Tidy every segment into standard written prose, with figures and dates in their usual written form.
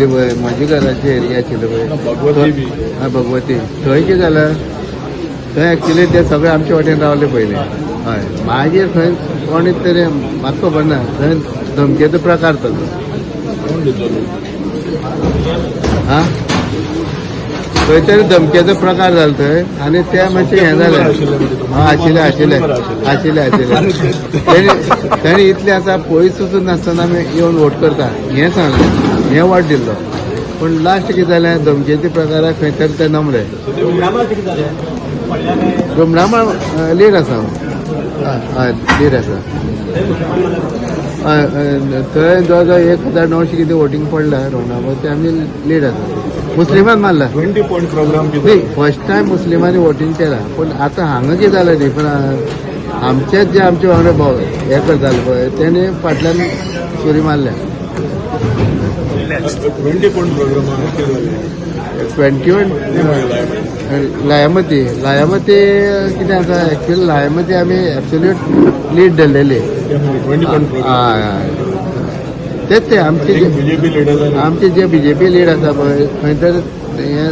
म्हजे घराचे एरिया आशिल्लो पळय भगवती थंय कितें जालें थंय एक्चुली ते सगळे आमचे वाटेन रावले पयलीं हय मागीर थंय कोणी तरी म्हाका खबर ना थंय धमकेचो प्रकार तो हा खंय तरी धमकेचो प्रकार जालो थंय आनी ते मातशें हें जालें आशिल्लें आशिल्लें आशिल्लें आशिल्लें तेणी इतलें आतां पयस वचून नासतना आमी येवन वोट करता हें सांगलें हें वाट दिल्लो पूण लास्ट कितें जालें धमकेच्या प्रकाराक खंय तरी ते नमले रुमणामळ लीड आसा हय लीड आसा थंय जवळ जवळ 1900 कितें वोटींग पडलां रुमणामळ ते आमी लीड आसा मुस्लिमान मारला 20 पॉइंट प्रोग्राम नाही फर्स्ट टायम मुस्लिमांनी वोटींग केलां पूण आतां हांगा कितें जालें न्ही पूण आमचेच जे आमचे वांगडा भाव हें करताले पळय तेणी फाटल्यान सुरी मारल्या 20 पॉइंट प्रोग्राम 21 लायामती कितें आसा एक्चुअली लायामती आमी एब्सोल्यूट लीड धरलेली 20 पॉइंट हय तेच ते आमचे जे बीजेपी लिडर आमचे जे बीजेपी लीड आसा पळय खंय तर हें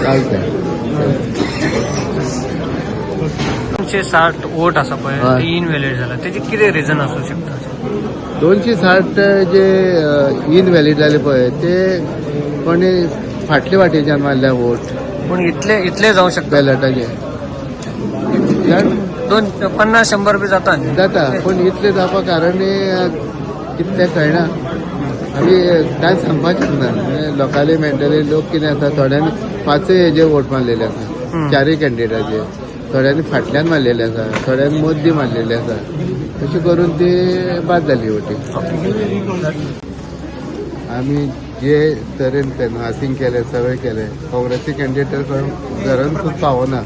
घालता 260 वोट आसा पळय ते इनव्हॅलिड जाला तेजी कितें रिजन आसूं शकता 260 जे इनव्हॅलिड जाले पळय ते कोणी फाटले वाटेच्यान मारल्या वोट पूण इतले जावं शकता बॅलटाचे 50-100 बी जाता न्ही जाता पूण इतले जावपा कारण कितें कळना आमी कांय सांगपाक शकना लोकांनी मेंटली लोक कितें आसा थोड्यांनी 5 हेजे वोट मारलेले आसा 4 कॅन्डिडेटाचे थोड्यांनी फाटल्यान मारलेले आसा थोड्यांनी मोदी मारलेले आसा अशें करून ती बाद जाली वोटींग आमी जे तरेन पेनहासींग केलें सगळें केलें काँग्रेसी कॅन्डिडेट घरान सुद्दां पावना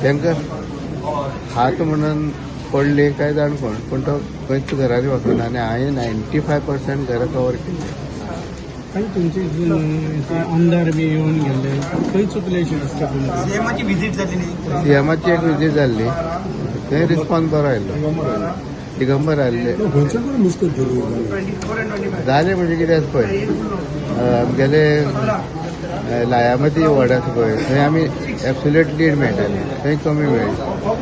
तांकां हात म्हणून पडले काय जाण कोण पूण तो खंयच घरांनी वचना आनी हांवें 95% घरां कवर केली काही तुमचे आमदार बी येऊन गेले खंय चुकले सीएमाची विजीट जाल्ली सीएमाची एक विजीट जाल्ली थंय रिस्पॉन्स बरो आयलो दिगंबर आयल्ले जालें म्हणजे कितें आसा पळय आमगेले लायामती वॉर्ड आसा पळय थंय आमी एब्सोल्यूट लीड मेळटाली थंय कमी मेळ्ळी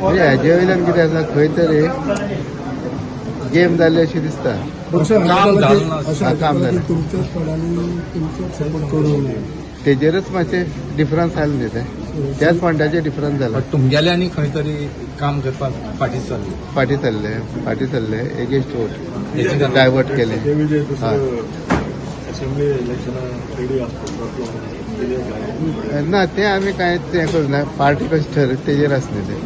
म्हणजे हेजे वयल्यान कितें आसा खंय तरी गेम जाल्ली अशी दिसता काम जालें तेजेरच मातशें डिफरन्स आयलें न्ही तें त्याच पॉयंटाचेर डिफरन्स जाला तुमगेले आनी खंय तरी काम करपाक फाटी चल्ले एगेन्स्ट वोट डायवर्ट केले ना ते आमी कांयच हें करूना पार्टी कशें ठरत तेजेर आसलें तें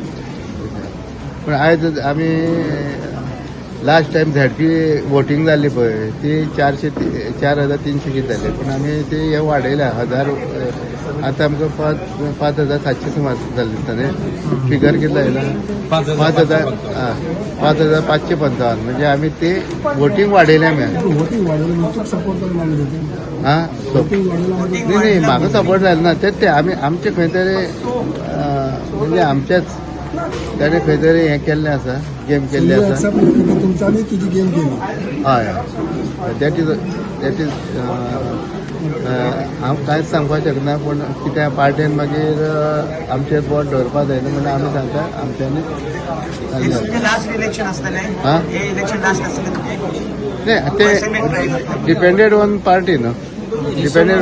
पूण आयज आमी लास्ट टायम झेडपी वोटींग जाल्ली पळय ती 4,300 कितें जाली पूण आमी ती हें वाडयल्या 1000 आतां आमकां 5,700 सुमार जाल्ली दिसता न्ही फिगर कितलो आयला 5,555 म्हणजे आमी ती वोटींग वाडयल्या आमी हां न्ही म्हाका सपोर्ट जालें ना तेच ते आमी आमचे खंय तरी म्हणजे आमचेच त्याने खंय तरी हें केल्लें आसा गेम केल्ली आसा हय दॅट इज हांव कांयच सांगपाक शकना पूण कित्या पार्टेन मागीर आमचेर बोट दवरपाक जायना म्हणून आमी सांगता आमच्यांनी ते डिपेंडेड ऑन पार्टी न्हू डिपेंडेड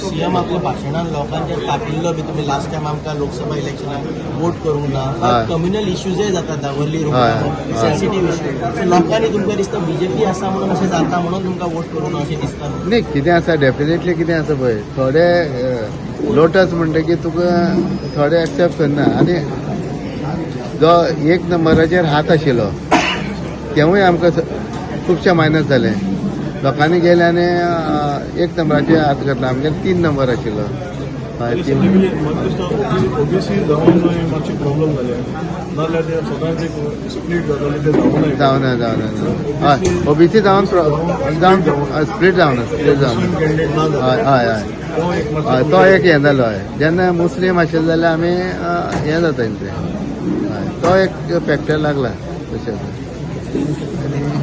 सीएम आपल्या भाशणान लोकांचे तापिल्लो बी तुम्ही लास्ट टाइम आमकां लोकसभा इलेक्शनाक वोट करूंक ना कम्युनल इश्यूजय जातात दावर्ली सेन्सिटीव इश्यू सो लोकांनी तुमकां दिसता बीजेपी आसा म्हणून अशें जाता म्हणून तुमकां वोट करूंक ना अशें दिसता न्ही कितें आसा डेफिनेटली कितें आसा पळय थोडे लोटस म्हणटकीर तुका थोडे एक्सेप्ट करना आनी जो 1 नंबराचेर हात आशिल्लो तेवूय आमकां खुबशे मायनस जाले लोकांनी गेले आनी 1 नंबराचेर हात घातला आमगेर 3 नंबर आशिल्लो ओबीसी जावन मातशे प्रॉब्लेम जाले नाजाल्यार ते सगळ्यांचे स्प्लीट जाताले ते जावना हय ओबीसी जावन स्प्लीट जावना हय तो एक हें जालो हय जेन्ना मुस्लीम आशिल्ले जाल्यार आमी हें जाता तें तो एक फॅक्टर लागला तशें